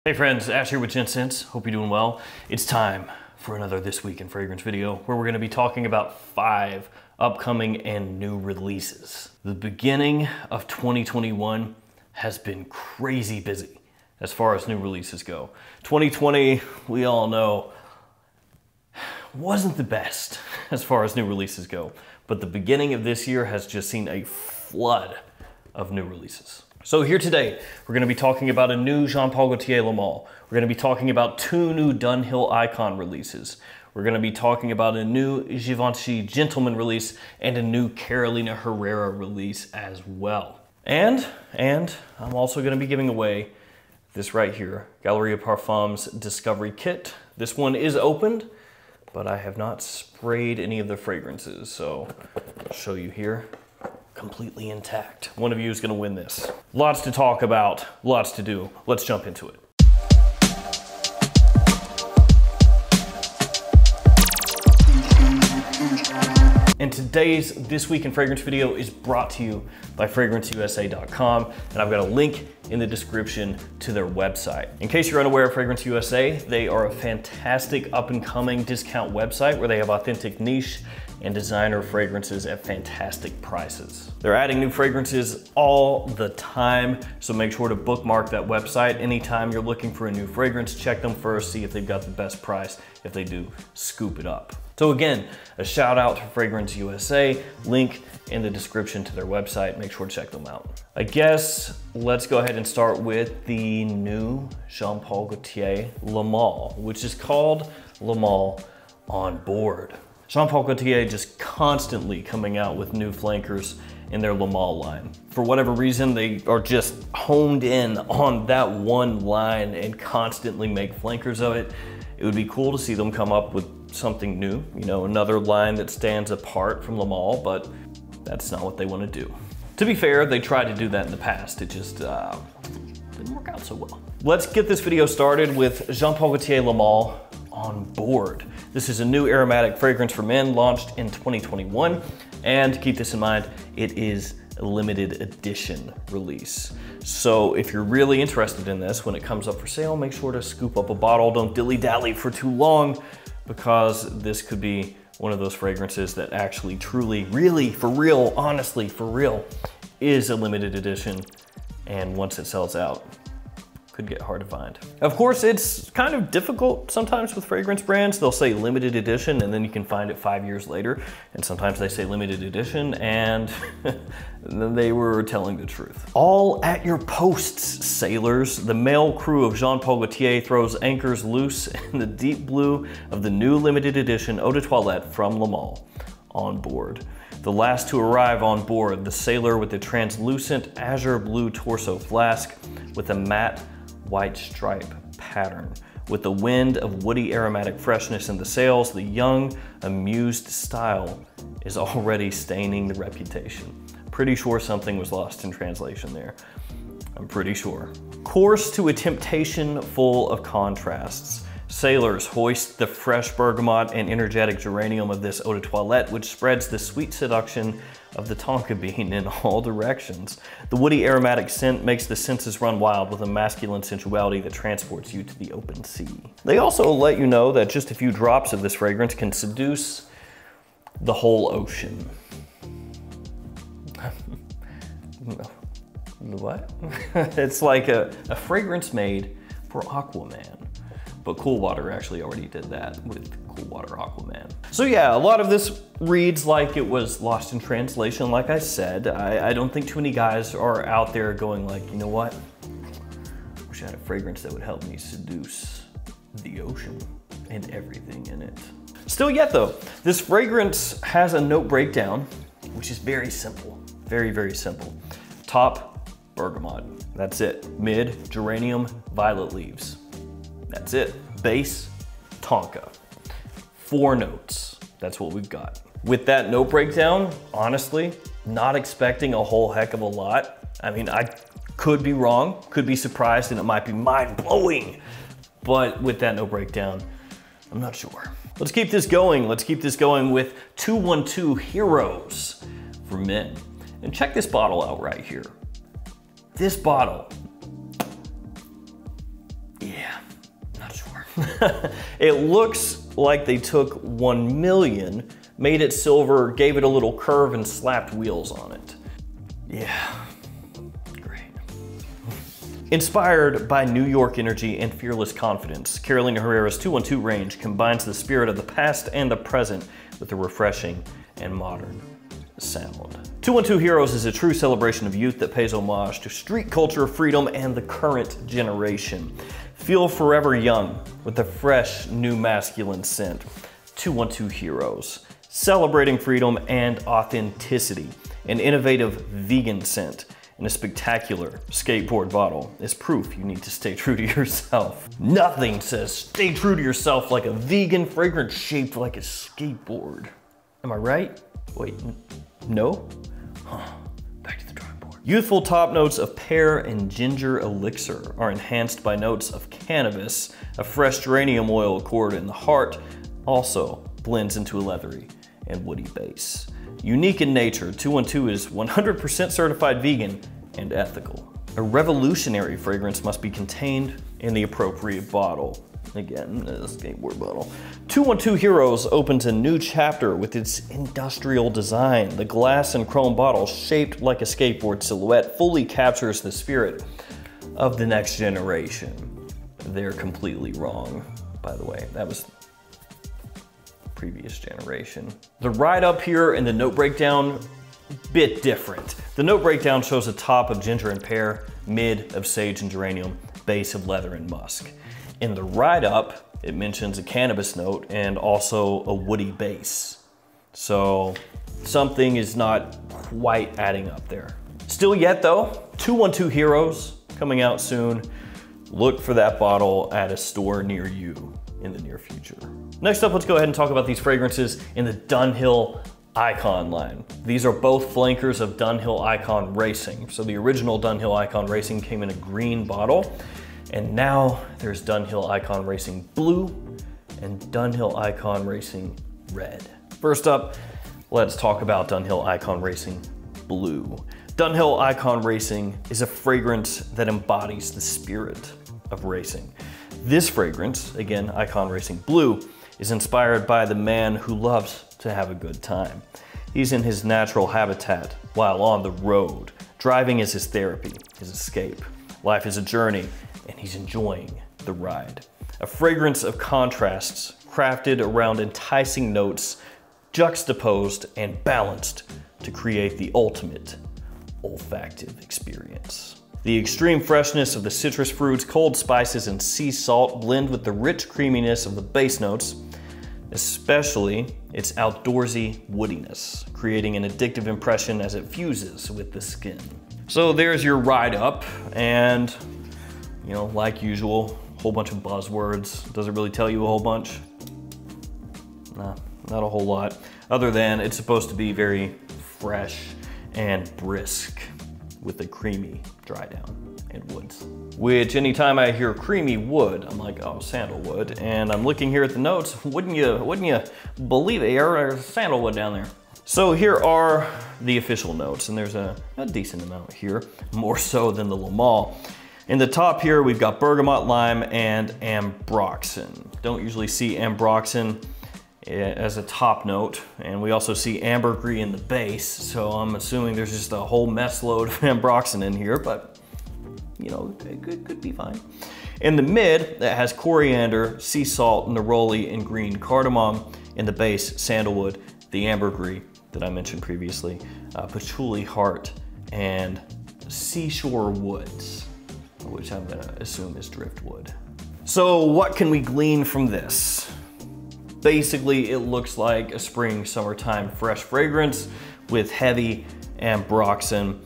Hey friends, Ash here with Gents. Hope you're doing well. It's time for another This Week in Fragrance video where we're going to be talking about 5 upcoming and new releases. The beginning of 2021 has been crazy busy as far as new releases go. 2020, we all know, wasn't the best as far as new releases go, but the beginning of this year has just seen a flood of new releases. So here today, we're going to be talking about a new Jean Paul Gaultier Le Male. We're going to be talking about 2 new Dunhill Icon releases. We're going to be talking about a new Givenchy Gentleman release and a new Carolina Herrera release as well. And I'm also going to be giving away this right here, Galeria Parfums Discovery Kit. This one is opened, but I have not sprayed any of the fragrances, so I'll show you here. Completely intact. One of you is going to win this. Lots to talk about, lots to do. Let's jump into it. And today's This Week in Fragrance video is brought to you by FragranceUSA.com, and I've got a link in the description to their website. In case you're unaware of Fragrance USA, they are a fantastic up-and-coming discount website where they have authentic niche and designer fragrances at fantastic prices. They're adding new fragrances all the time, so make sure to bookmark that website. Anytime you're looking for a new fragrance, check them first, see if they've got the best price. If they do, scoop it up. So again, a shout out to Fragrance USA, link in the description to their website. Make sure to check them out. I guess let's go ahead and start with the new Jean Paul Gaultier Le Male, which is called Le Male On Board. Jean Paul Gaultier just constantly coming out with new flankers in their Le Male line. For whatever reason, they are just honed in on that one line and constantly make flankers of it. It would be cool to see them come up with something new, you know, another line that stands apart from Le Male, but that's not what they want to do. To be fair, they tried to do that in the past. It just didn't work out so well. Let's get this video started with Jean Paul Gaultier Le Male On Board. This is a new aromatic fragrance for men launched in 2021, and keep this in mind, it is a limited edition release. So if you're really interested in this, when it comes up for sale, make sure to scoop up a bottle. Don't dilly-dally for too long, because this could be one of those fragrances that actually, truly, really, for real, honestly, for real, is a limited edition, and once it sells out, could get hard to find. Of course, it's kind of difficult sometimes with fragrance brands. They'll say limited edition and then you can find it 5 years later. And sometimes they say limited edition and then they were telling the truth. All at your posts, sailors. The male crew of Jean Paul Gaultier throws anchors loose in the deep blue of the new limited edition Eau de Toilette from Le Male On Board. The last to arrive on board, the sailor with the translucent azure blue torso flask with a matte white stripe pattern. With the wind of woody aromatic freshness in the sails, the young, amused style is already staining the reputation. Pretty sure something was lost in translation there. I'm pretty sure. Course to a temptation full of contrasts. Sailors hoist the fresh bergamot and energetic geranium of this eau de toilette, which spreads the sweet seduction of the tonka bean in all directions. The woody aromatic scent makes the senses run wild with a masculine sensuality that transports you to the open sea. They also let you know that just a few drops of this fragrance can seduce the whole ocean. What? It's like a fragrance made for Aquaman. But Cool Water actually already did that with Cool Water Aquaman. So yeah, a lot of this reads like it was lost in translation, like I said. I don't think too many guys are out there going like, you know what? I wish I had a fragrance that would help me seduce the ocean and everything in it. Still yet though, this fragrance has a note breakdown, which is very simple, very, very simple. Top, bergamot, that's it. Mid, geranium, violet leaves. That's it. Base, tonka. 4 notes. That's what we've got. With that note breakdown, honestly, not expecting a whole heck of a lot. I mean, I could be wrong, could be surprised, and it might be mind-blowing. But with that note breakdown, I'm not sure. Let's keep this going. Let's keep this going with 212 Heroes for Men. And check this bottle out right here. This bottle, it It looks like they took 1 million, made it silver, gave it a little curve, and slapped wheels on it. Yeah, great. Inspired by New York energy and fearless confidence, Carolina Herrera's 212 range combines the spirit of the past and the present with a refreshing and modern sound. 212 Heroes is a true celebration of youth that pays homage to street culture, freedom, and the current generation. Feel forever young with a fresh, new masculine scent. 212 Heroes, celebrating freedom and authenticity. An innovative vegan scent in a spectacular skateboard bottle is proof you need to stay true to yourself. Nothing says stay true to yourself like a vegan fragrance shaped like a skateboard. Am I right? Wait, no? Huh. Back to the drawing board. Youthful top notes of pear and ginger elixir are enhanced by notes of cannabis. A fresh geranium oil accord in the heart also blends into a leathery and woody base. Unique in nature, 212 is 100% certified vegan and ethical. A revolutionary fragrance must be contained in the appropriate bottle. Again, a skateboard bottle. 212 Heroes opens a new chapter with its industrial design. The glass and chrome bottle, shaped like a skateboard silhouette, fully captures the spirit of the next generation. They're completely wrong, by the way. That was previous generation. The ride up here and the note breakdown, bit different. The note breakdown shows a top of ginger and pear, mid of sage and geranium, base of leather and musk. In the ride up, it mentions a cannabis note and also a woody base. So something is not quite adding up there. Still yet though, 212 Heroes coming out soon. Look for that bottle at a store near you in the near future. Next up, let's go ahead and talk about these fragrances in the Dunhill Icon line. These are both flankers of Dunhill Icon Racing. So the original Dunhill Icon Racing came in a green bottle, and now there's Dunhill Icon Racing Blue and Dunhill Icon Racing Red. First up, let's talk about Dunhill Icon Racing Blue. Dunhill Icon Racing is a fragrance that embodies the spirit of racing. This fragrance, again, Icon Racing Blue, is inspired by the man who loves to have a good time. He's in his natural habitat while on the road. Driving is his therapy, his escape. Life is a journey, and he's enjoying the ride. A fragrance of contrasts crafted around enticing notes, juxtaposed and balanced to create the ultimate olfactive experience. The extreme freshness of the citrus fruits, cold spices, and sea salt blend with the rich creaminess of the base notes, especially its outdoorsy woodiness, creating an addictive impression as it fuses with the skin. So there's your ride up, and you know, like usual, a whole bunch of buzzwords. Does it really tell you a whole bunch? Nah, not a whole lot, other than it's supposed to be very fresh and brisk with a creamy dry down and woods. Which anytime I hear creamy wood, I'm like, oh, sandalwood. And I'm looking here at the notes, wouldn't you believe it, there's sandalwood down there. So here are the official notes, and there's a decent amount here, more so than the Lamal. In the top here, we've got bergamot, lime, and ambroxan. Don't usually see ambroxan as a top note, and we also see ambergris in the base, so I'm assuming there's just a whole mess load of ambroxan in here, but you know, it could be fine. In the mid, that has coriander, sea salt, neroli, and green cardamom. In the base, sandalwood, the ambergris that I mentioned previously, patchouli heart, and seashore woods, which I'm gonna assume is driftwood. So what can we glean from this? Basically, it looks like a spring, summertime fresh fragrance with heavy ambroxan,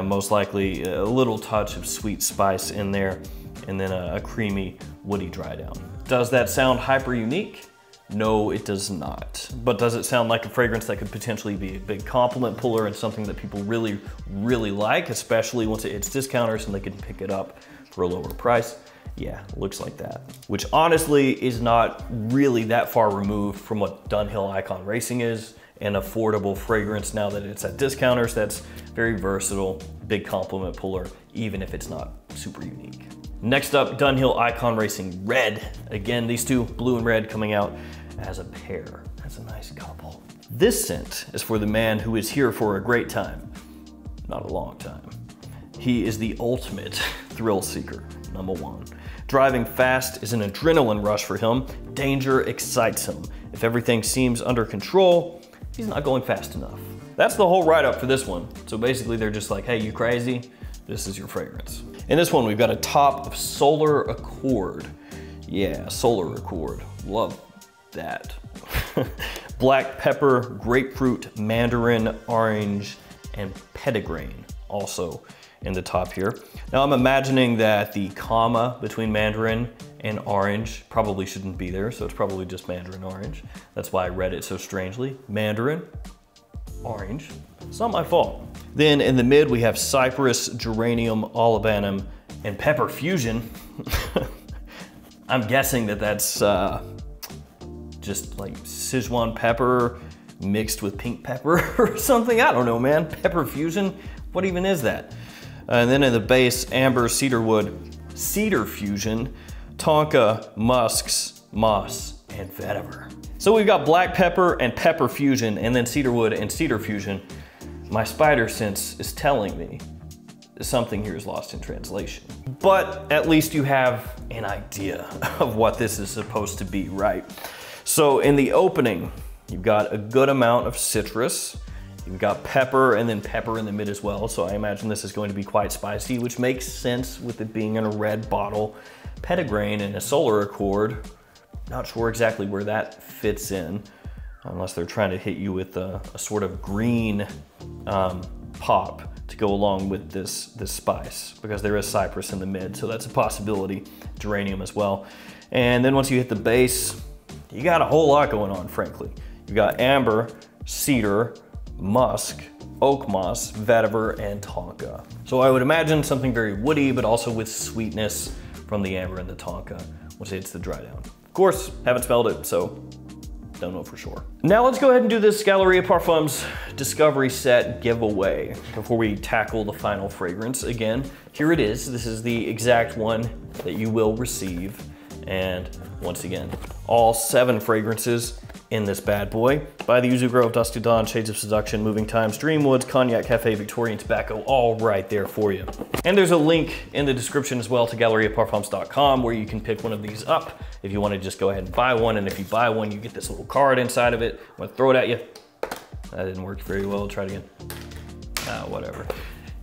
most likely a little touch of sweet spice in there, and then a creamy, woody dry down. Does that sound hyper unique? No, it does not. But does it sound like a fragrance that could potentially be a big compliment puller and something that people really, really like, especially once it hits discounters and they can pick it up for a lower price? Yeah, looks like that. Which honestly is not really that far removed from what Dunhill Icon Racing is, an affordable fragrance now that it's at discounters that's very versatile, big compliment puller, even if it's not super unique. Next up, Dunhill Icon Racing Red. Again, these two, blue and red, coming out as a pair. That's a nice couple. This scent is for the man who is here for a great time, not a long time. He is the ultimate thrill seeker, #1. Driving fast is an adrenaline rush for him. Danger excites him. If everything seems under control, he's not going fast enough. That's the whole write-up for this one. So basically they're just like, hey, you crazy? This is your fragrance. In this one, we've got a top of Solar Accord. Yeah, Solar Accord, love that. Black pepper, grapefruit, mandarin, orange, and petitgrain also in the top here. Now I'm imagining that the comma between mandarin and orange probably shouldn't be there, so it's probably just mandarin orange. That's why I read it so strangely. Mandarin, orange. It's not my fault. Then in the mid, we have cypress, geranium, olibanum, and pepper fusion. I'm guessing that that's just like Sichuan pepper mixed with pink pepper or something. I don't know, man. Pepper fusion, what even is that? And then in the base, amber, cedarwood, cedar fusion, tonka, musks, moss, and vetiver. So we've got black pepper and pepper fusion, and then cedarwood and cedar fusion. My spider sense is telling me something here is lost in translation. But at least you have an idea of what this is supposed to be, right? So in the opening, you've got a good amount of citrus. You've got pepper and then pepper in the mid as well. So I imagine this is going to be quite spicy, which makes sense with it being in a red bottle. Petitgrain and a Solar Accord. Not sure exactly where that fits in, unless they're trying to hit you with a sort of green pop to go along with this spice, because there is cypress in the mid, so that's a possibility. Geranium as well. And then once you hit the base, you got a whole lot going on, frankly. You got amber, cedar, musk, oak moss, vetiver, and tonka. So I would imagine something very woody, but also with sweetness from the amber and the tonka, once it hits the dry down. Of course, haven't smelled it, so don't know for sure. Now let's go ahead and do this Galeria Parfums Discovery Set giveaway before we tackle the final fragrance. Again, here it is. This is the exact one that you will receive. And once again, all 7 fragrances in this bad boy by the Yuzu Grove, Dusty Dawn, Shades of Seduction, Moving Times, Dreamwoods, Cognac Cafe, Victorian Tobacco, all right there for you. And there's a link in the description as well to GaleriaParfums.com where you can pick one of these up if you want to just go ahead and buy one. And if you buy one, you get this little card inside of it. I'm gonna throw it at you. That didn't work very well. Try it again. Whatever.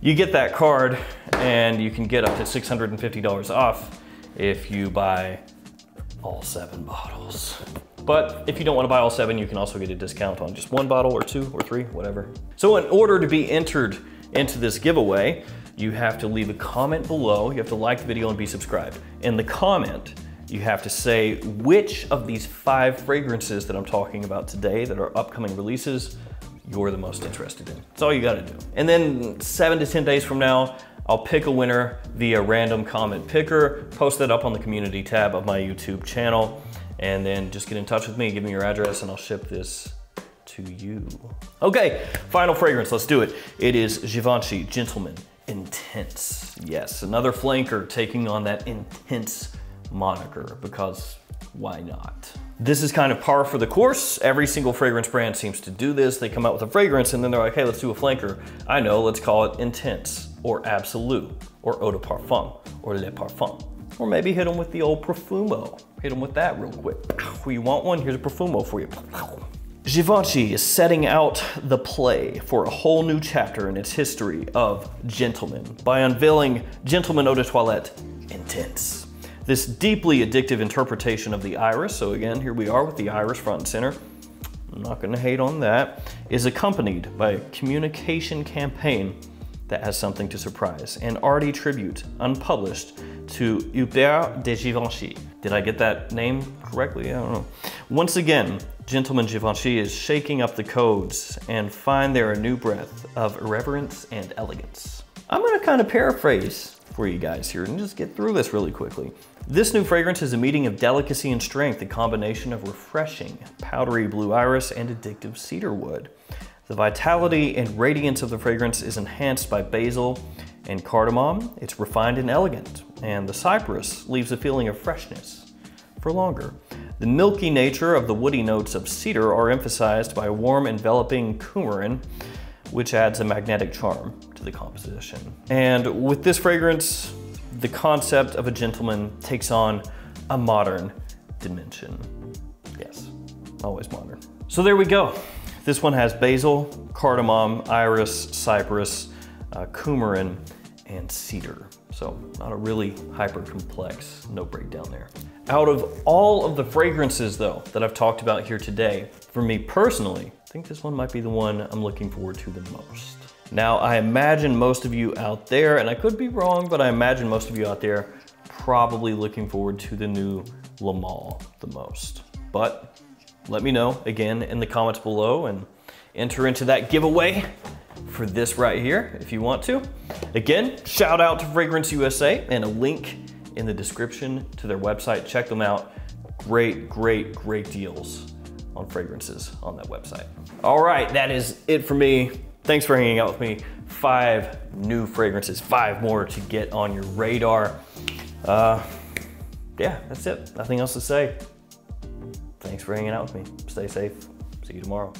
You get that card and you can get up to $650 off if you buy all 7 bottles. But if you don't want to buy all 7, you can also get a discount on just 1 bottle or 2 or 3, whatever. So in order to be entered into this giveaway, you have to leave a comment below. You have to like the video and be subscribed. In the comment, you have to say which of these 5 fragrances that I'm talking about today that are upcoming releases you're the most interested in. That's all you gotta do. And then 7 to 10 days from now, I'll pick a winner via random comment picker, post that up on the community tab of my YouTube channel, and then just get in touch with me, give me your address, and I'll ship this to you. Okay, final fragrance, let's do it. It is Givenchy Gentleman Intense. Yes, another flanker taking on that intense moniker, because why not? This is kind of par for the course. Every single fragrance brand seems to do this. They come out with a fragrance and then they're like, hey, let's do a flanker. I know, let's call it Intense, or Absolute, or Eau de Parfum, or Le Parfum. Or maybe hit them with the old Profumo. Hit them with that real quick. You want one? Here's a Profumo for you. Givenchy is setting out the play for a whole new chapter in its history of gentlemen by unveiling Gentleman Eau de Toilette Intense. This deeply addictive interpretation of the iris, so again, here we are with the iris front and center, I'm not gonna hate on that, is accompanied by a communication campaign that has something to surprise, an arty tribute, unpublished, to Hubert de Givenchy. Did I get that name correctly? I don't know. Once again, Gentleman Givenchy is shaking up the codes and find there a new breath of irreverence and elegance. I'm gonna kind of paraphrase for you guys here and just get through this really quickly. This new fragrance is a meeting of delicacy and strength, a combination of refreshing, powdery blue iris and addictive cedarwood. The vitality and radiance of the fragrance is enhanced by basil and cardamom. It's refined and elegant, and the cypress leaves a feeling of freshness for longer. The milky nature of the woody notes of cedar are emphasized by a warm enveloping coumarin, which adds a magnetic charm to the composition. And with this fragrance, the concept of a gentleman takes on a modern dimension. Yes, always modern. So there we go. This one has basil, cardamom, iris, cypress, coumarin, and cedar. So not a really hyper complex note breakdown there. Out of all of the fragrances though that I've talked about here today, for me personally, I think this one might be the one I'm looking forward to the most. Now I imagine most of you out there, and I could be wrong, but I imagine most of you out there probably looking forward to the new Le Male the most. But let me know again in the comments below and enter into that giveaway for this right here if you want to. Again, shout out to Fragrance USA and a link in the description to their website. Check them out. Great, great, great deals on fragrances on that website. All right, that is it for me. Thanks for hanging out with me. 5 new fragrances, 5 more to get on your radar. Yeah, that's it. Nothing else to say. Thanks for hanging out with me. Stay safe. See you tomorrow.